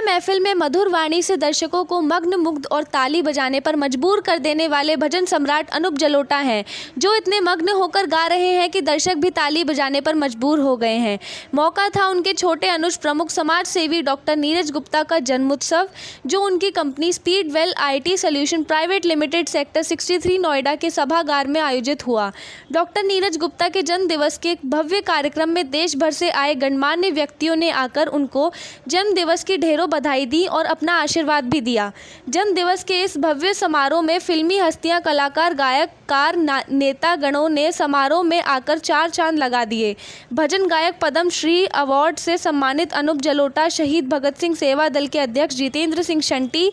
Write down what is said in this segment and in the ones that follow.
महफिल में मधुर वाणी से दर्शकों को मग्न मुग्ध और ताली बजाने पर मजबूर कर देने वाले भजन सम्राट अनूप जलोटा हैं, जो इतने मग्न होकर गा रहे हैं कि दर्शक भी ताली बजाने पर मजबूर हो गए हैं। मौका था उनके छोटे अनुज प्रमुख समाज सेवी डॉक्टर नीरज गुप्ता का जन्मोत्सव, जो उनकी company speedwell IT solution private limited sector 63 Noida के सभागार में आयोजित हुआ। डॉक्टर नीरज गुप्ता के जन्म दिवस के एक भव्य कार्यक्रम में देश भर से आए गणमान्य व्यक्तियों ने आकर उनको जन्म दिवस की ढेरों बधाई दी और अपना आशीर्वाद भी दिया। जन्म दिवस के इस भव्य समारोह में फिल्मी हस्तियां, कलाकार, गायककार, नेता गणों ने समारोह में आकर चार चांद लगा दिए। भजन गायक पद्म श्री अवार्ड से सम्मानित अनूप जलोटा, शहीद भगत सिंह सेवा दल के अध्यक्ष जितेंद्र सिंह शंटी,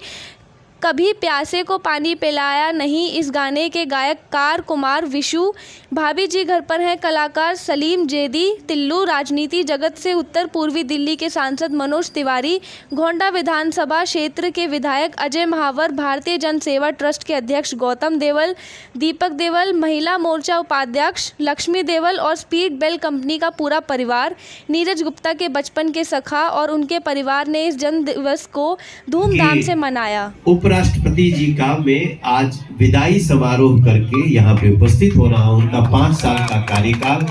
कभी प्यासे को पानी पिलाया नहीं इस गाने के गायककार कुमार विशु, भाभी जी घर पर हैं कलाकार सलीम जेदी तिल्लू, राजनीति जगत से उत्तर पूर्वी दिल्ली के सांसद मनोज तिवारी, गोंडा विधानसभा क्षेत्र के विधायक अजय महावर, भारतीय जन सेवा ट्रस्ट के अध्यक्ष गौतम देवल, दीपक देवल, महिला मोर्चा उपाध्यक्ष लक्ष्मी देवल और स्पीड बेल कंपनी का पूरा परिवार, नीरज गुप्ता के बचपन के सखा और उनके परिवार ने इस जन्म दिवस को धूमधाम से मनाया। उपराष्ट्रपति जी का मैं आज विदाई समारोह करके यहाँ पे उपस्थित हो रहा हूँ। उनका 5 साल का कार्यकाल,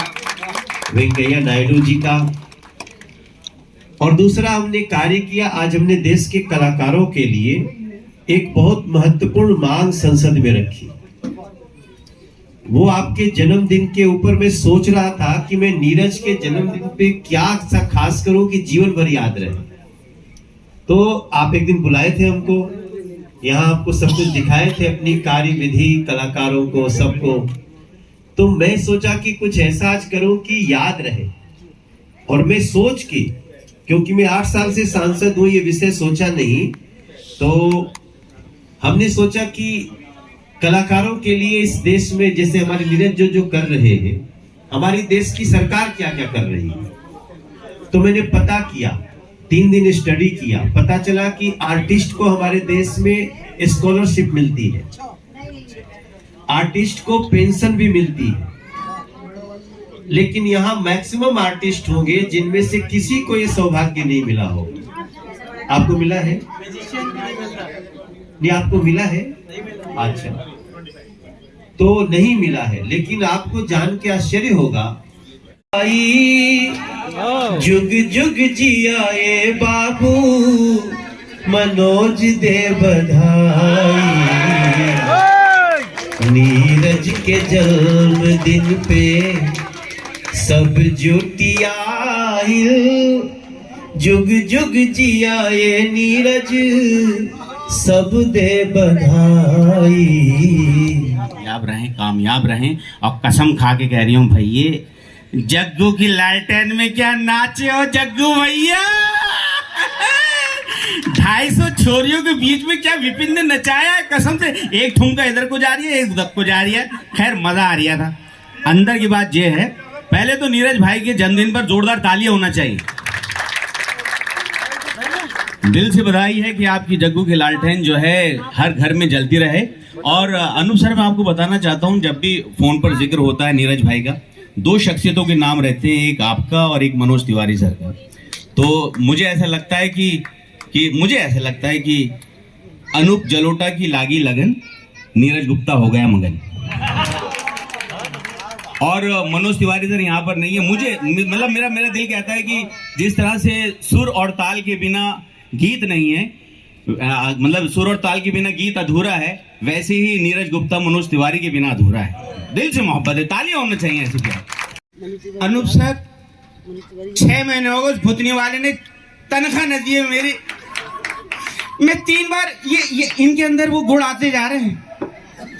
वेंकैया नायडू जी का, और दूसरा हमने कार्य किया। आज हमने देश के कलाकारों के लिए एक बहुत महत्वपूर्ण मांग संसद में रखी। वो आपके जन्मदिन के ऊपर मैं सोच रहा था कि मैं नीरज के जन्मदिन पे क्या सा खास करूं कि जीवन भर याद रहे। तो आप एक दिन बुलाए थे हमको, यहाँ आपको सब कुछ दिखाए थे, अपनी कार्य विधि, कलाकारों को, सबको। तो मैं सोचा कि कुछ ऐसा आज करूं कि याद रहे। और मैं सोच के, क्योंकि मैं 8 साल से सांसद हूं, ये विषय सोचा नहीं, तो हमने सोचा कि कलाकारों के लिए इस देश में जैसे हमारे नीरज जो कर रहे हैं, हमारी देश की सरकार क्या क्या कर रही है। तो मैंने पता किया, 3 दिन स्टडी किया, पता चला कि आर्टिस्ट को हमारे देश में स्कॉलरशिप मिलती है, आर्टिस्ट को पेंशन भी मिलती है, लेकिन यहाँ मैक्सिमम आर्टिस्ट होंगे जिनमें से किसी को ये सौभाग्य नहीं मिला हो। आपको मिला है? नहीं, आपको मिला है? अच्छा, तो नहीं मिला है, लेकिन आपको जान के आश्चर्य होगा, जुग जुग जियाए बाबू मनोज दे बधाई, नीरज के जन्मदिन पे सब जुटिया, जुग जुग जियाए नीरज सब दे बधाई। कामयाब रहें और कसम खा के कह रही हूँ भैया, जग्गू की लालटेन में क्या नाचे हो जग्गू भैया। 250 छोरियों के बीच में क्या विपिन ने नचाया है, कसम से। एक ठुमका इधर को जा रही है, एक उधर को जा रही है, खैर मजा आ रहा था। अंदर की बात यह है, पहले तो नीरज भाई के जन्मदिन पर जोरदार तालियां होना चाहिए। दिल से बधाई है कि आपकी जग्गू की लालटेन जो है हर घर में जलती रहे। और अनूप सर, मैं आपको बताना चाहता हूं, जब भी फोन पर जिक्र होता है नीरज भाई का, 2 शख्सियतों के नाम रहते हैं, एक आपका और एक मनोज तिवारी सर का। तो मुझे ऐसा लगता है कि अनूप जलोटा की लागी लगन, नीरज गुप्ता हो गया मगन। और मनोज तिवारी सर यहाँ पर नहीं है। मुझे मतलब मेरा दिल कहता है कि जिस तरह से सुर और ताल के बिना गीत नहीं है, मतलब सुर और ताल के बिना गीत अधूरा है, वैसे ही नीरज गुप्ता मनोज तिवारी के बिना अधूरा है। दिल से मोहब्बत है, तालियां होना चाहिए ऐसे। क्या अनूप सर, 6 महीने हो गए उस भुतनी वाले ने तनख्वाह न दी है मेरी। मैं 3 बार ये इनके अंदर वो गुण आते जा रहे हैं।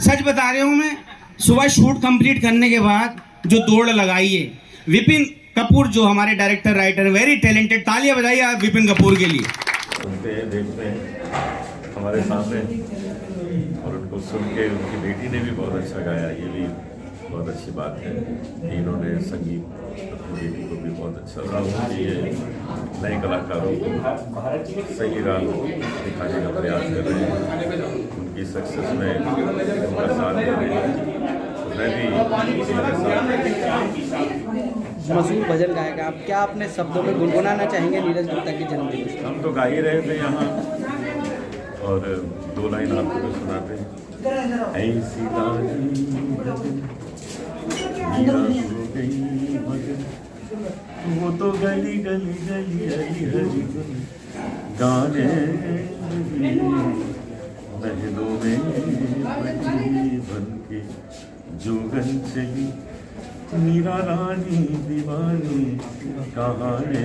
सच बता रहा हूं मैं, सुबह शूट कंप्लीट करने के बाद जो दौड़ लगाई है, विपिन कपूर जो हमारे डायरेक्टर राइटर, वेरी टैलेंटेड, तालियां बजाइए आप विपिन कपूर के लिए। सुनते हैं, देखते हैं हमारे सामने, और उनको सुन के उनकी बेटी ने भी बहुत अच्छा गाया, ये भी बहुत अच्छी बात है। इन्होंने संगीत अपनी बेटी को भी बहुत अच्छा रहा। ये नए कलाकारों को सही राह दिखाने का प्रयास कर रहे हैं, उनकी सक्सेस में उनका साथ दे रहे हैं। मैं भी मशहूर भजन गायक आप, क्या अपने शब्दों में गुनगुनाना चाहेंगे नीरज गुप्ता के जन्मदिन पर? हम तो गा ही रहे थे यहाँ, और 2 लाइन आपको भी सुनाते हैं। ऐसी लागी मीरा हो गई मगन, वो तो गली गली गली हरी हरी गाने महलों में बजी बन के जोगन चली, मीरा रानी दीवानी कहाने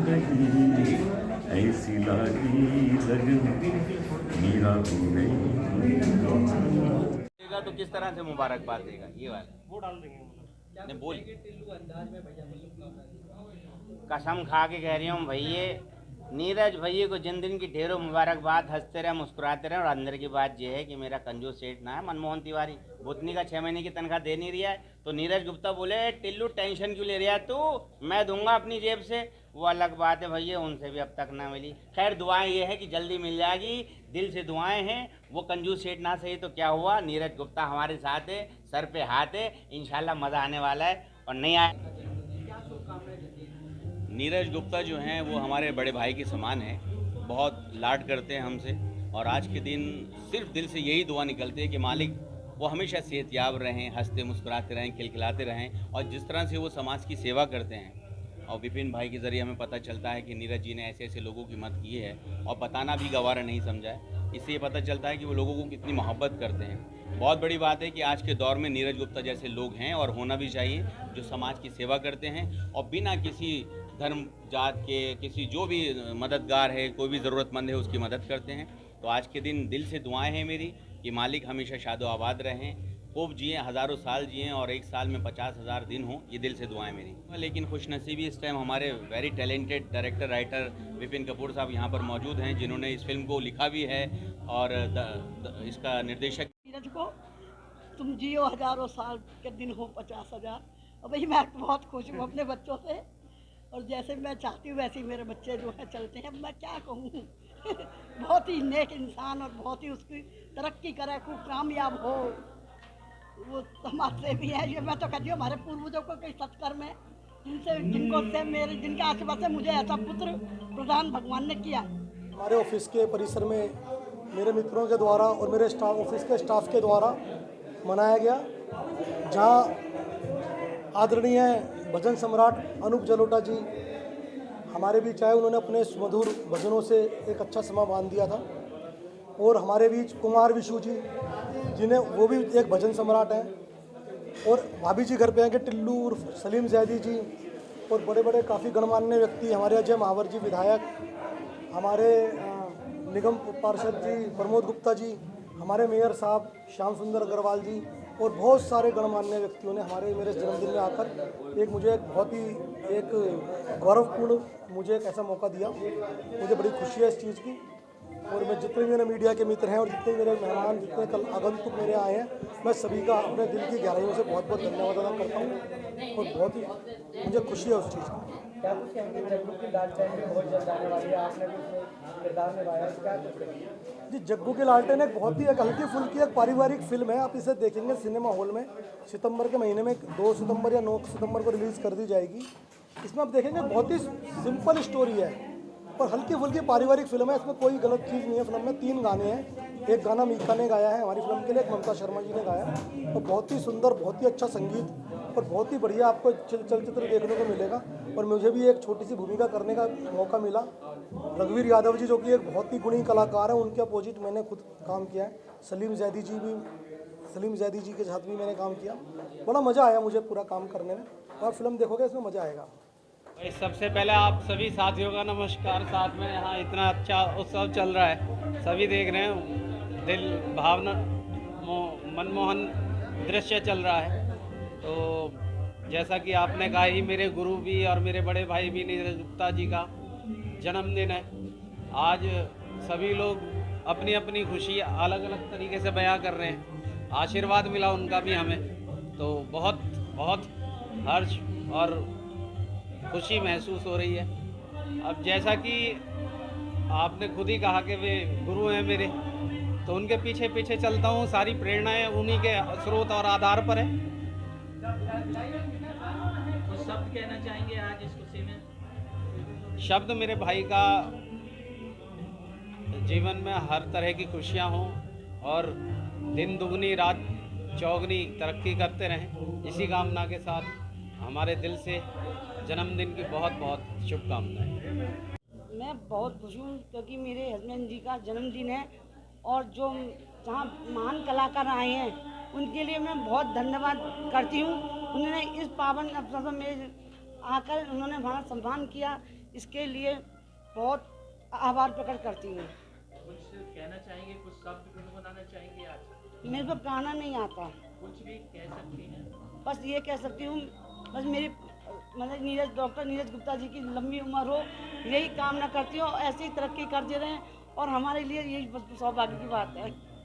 लगी, ऐसी लागी लगन मीरा हो गई। तो किस तरह से मुबारकबाद देगा? ये वाला वो डाल देंगे। बोल कसम खा के कह रही हूँ भैया, नीरज भैया को जन्मदिन की ढेरों मुबारकबाद, हंसते रहे मुस्कुराते रहे। और अंदर की बात यह है कि मेरा कंजूस सेठ ना है मनमोहन तिवारी, बुतनी का 6 महीने की तनख्वाह दे नहीं रहा है, तो नीरज गुप्ता बोले टिल्लू टेंशन क्यों ले रहा है तू, मैं दूंगा अपनी जेब से। वो अलग बात है भैया, उनसे भी अब तक ना मिली। खैर दुआएं ये है कि जल्दी मिल जाएगी, दिल से दुआएं हैं। वो कंजूस सेठ ना सही तो क्या हुआ, नीरज गुप्ता हमारे साथ है, सर पे हाथ है, इंशाल्लाह मज़ा आने वाला है। और नहीं आए, नीरज गुप्ता जो हैं वो हमारे बड़े भाई के समान हैं, बहुत लाड करते हैं हमसे। और आज के दिन सिर्फ दिल से यही दुआ निकलती है कि मालिक वो हमेशा सेहतयाब रहें, हंसते मुस्कुराते रहें, खिलखिलाते रहें। और जिस तरह से वो समाज की सेवा करते हैं, और विपिन भाई के ज़रिए हमें पता चलता है कि नीरज जी ने ऐसे ऐसे लोगों की मदद की है, और बताना भी गवारा नहीं समझा है। इससे ये पता चलता है कि वो लोगों को कितनी मोहब्बत करते हैं। बहुत बड़ी बात है कि आज के दौर में नीरज गुप्ता जैसे लोग हैं, और होना भी चाहिए, जो समाज की सेवा करते हैं और बिना किसी धर्म जात के, किसी जो भी मददगार है, कोई भी ज़रूरतमंद है, उसकी मदद करते हैं। तो आज के दिन दिल से दुआएं हैं मेरी कि मालिक हमेशा शादो आबाद रहें, खूब जिएँ, हज़ारों साल जिएँ, और एक साल में 50,000 दिन हों। ये दिल से दुआएं मेरी। लेकिन खुशनसीबी इस टाइम हमारे very talented director writer Vipin Kapoor साहब यहाँ पर मौजूद हैं, जिन्होंने इस फिल्म को लिखा भी है, और इसका निर्देशक। नीरज को तुम जियो हज़ारों साल के दिन हो 50,000। और भाई मैं बहुत खुश हूँ अपने बच्चों से, और जैसे मैं चाहती हूँ वैसे ही मेरे बच्चे जो है चलते हैं। मैं क्या कहूँ बहुत ही नेक इंसान, और बहुत ही उसकी तरक्की करे, खूब कामयाब हो, वो समाज से भी है। ये मैं तो कहती हूँ हमारे पूर्वजों को कई सत्कर्म है, जिनके आशीर्वाद से मुझे ऐसा पुत्र प्रदान भगवान ने किया। हमारे ऑफिस के परिसर में मेरे मित्रों के द्वारा और मेरे ऑफिस के स्टाफ के द्वारा मनाया गया, जहां आदरणीय भजन सम्राट अनूप जलोटा जी हमारे बीच आए। उन्होंने अपने सुमधुर भजनों से एक अच्छा समय बांध दिया था। और हमारे बीच कुमार विशु जी, जिन्हें वो भी एक भजन सम्राट हैं, और भाभी जी घर पे हैं कि टिल्लू उर्फ सलीम जैदी जी, और बड़े बड़े काफ़ी गणमान्य व्यक्ति, हमारे अजय महावर जी विधायक, हमारे निगम पार्षद जी प्रमोद गुप्ता जी, हमारे मेयर साहब श्याम सुंदर अग्रवाल जी, और बहुत सारे गणमान्य व्यक्तियों ने हमारे मेरे जन्मदिन में आकर एक मुझे एक बहुत ही एक गौरवपूर्ण मुझे एक ऐसा मौका दिया। मुझे बड़ी खुशी है इस चीज़ की। और मैं जितने भी मेरे मीडिया के मित्र हैं और जितने मेरे मेहमान, जितने कल आगंतुक मेरे आए हैं, मैं सभी का अपने दिल की गहराइयों से बहुत बहुत धन्यवाद अदा करता हूँ, और बहुत ही मुझे खुशी है उस चीज़ की। क्या कुछ कहेंगे? जग्गू की लालटेन बहुत जल्द आने वाली है, आपने कुछ किरदार निभाया, क्या कुछ कहेंगे? जी, जग्गू की लालटेन एक बहुत ही एक हल्की फुल्की एक पारिवारिक फिल्म है। आप इसे देखेंगे सिनेमा हॉल में, सितंबर के महीने में 2 सितंबर या 9 सितंबर को रिलीज़ कर दी जाएगी। इसमें आप देखेंगे बहुत ही सिंपल स्टोरी है और हल्की फुल्की पारिवारिक फिल्म है। इसमें कोई गलत चीज़ नहीं है। फिल्म में 3 गाने हैं। एक गाना मीका ने गाया है हमारी फिल्म के लिए, एक ममता शर्मा जी ने गाया, और बहुत ही सुंदर, बहुत ही अच्छा संगीत और बहुत ही बढ़िया आपको चलचित्र देखने को मिलेगा। और मुझे भी एक छोटी सी भूमिका करने का मौका मिला। रघुवीर यादव जी जो कि एक बहुत ही गुणी कलाकार हैं, उनके अपोजिट मैंने खुद काम किया है। सलीम जैदी जी के साथ भी मैंने काम किया। बड़ा मज़ा आया मुझे पूरा काम करने में, और फिल्म देखोगे इसमें मज़ा आएगा। सबसे पहले आप सभी साथियों का नमस्कार। साथ में यहाँ इतना अच्छा उत्सव चल रहा है, सभी देख रहे हैं, दिल भावना मनमोहन दृश्य चल रहा है। तो जैसा कि आपने कहा ही, मेरे गुरु भी और मेरे बड़े भाई भी नीरज गुप्ता जी का जन्मदिन है आज। सभी लोग अपनी अपनी खुशी अलग अलग तरीके से बयां कर रहे हैं। आशीर्वाद मिला उनका भी हमें, तो बहुत बहुत हर्ष और खुशी महसूस हो रही है। अब जैसा कि आपने खुद ही कहा कि वे गुरु हैं मेरे, तो उनके पीछे पीछे चलता हूँ। सारी प्रेरणाएं उन्हीं के स्रोत और आधार पर है। शब्द कहना चाहेंगे आज इस खुशी में? शब्द मेरे भाई का जीवन में हर तरह की खुशियां हों और दिन दुगनी रात चौगनी तरक्की करते रहें, इसी कामना के साथ हमारे दिल से जन्मदिन की बहुत बहुत शुभकामनाएं। मैं बहुत खुश हूँ क्योंकि मेरे हस्बैंड जी का जन्मदिन है और जो जहाँ महान कलाकार आए हैं उनके लिए मैं बहुत धन्यवाद करती हूँ। उन्होंने इस पावन अवसर पर मेरे आकर उन्होंने हमारा सम्मान किया, इसके लिए बहुत आभार प्रकट करती हूँ। कुछ कहना चाहेंगे, कुछ शब्द गुनगुनाना चाहेंगे आज? मेरे को गाना नहीं आता, कुछ भी कह सकती हैं? बस ये कह सकती हूँ, बस मेरी मतलब डॉक्टर नीरज गुप्ता जी की लंबी उम्र हो, यही कामना करती हूँ। ऐसे ही तरक्की करते रहें और हमारे लिए यही सौभाग्य की बात है।